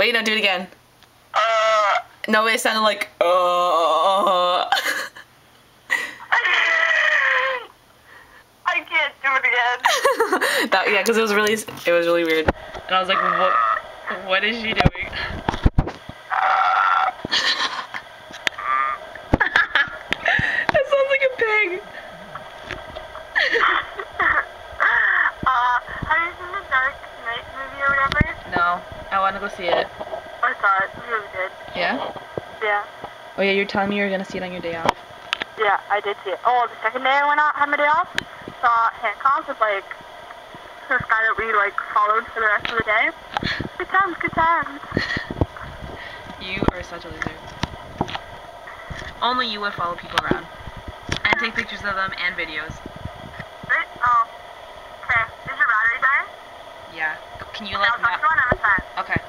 Wait, no, do it again. No, it sounded like I can't do it again. Yeah, because it was really weird. And I was like, what is she doing? That sounds like a pig. Have you seen the Dark Knight movie or whatever? No, I want to go see it. I saw it. It was really good. Yeah? Yeah. Oh yeah, you're telling me you're gonna see it on your day off. Yeah, I did see it. Oh, the second day I went out, had my day off, saw Hancock with like this guy that we like followed for the rest of the day. Good times, good times. You are such a loser. Only you would follow people around. And take pictures of them and videos. Right? Oh. Okay. Is your battery dying? Yeah. Can you I'll talk to you another time. Okay.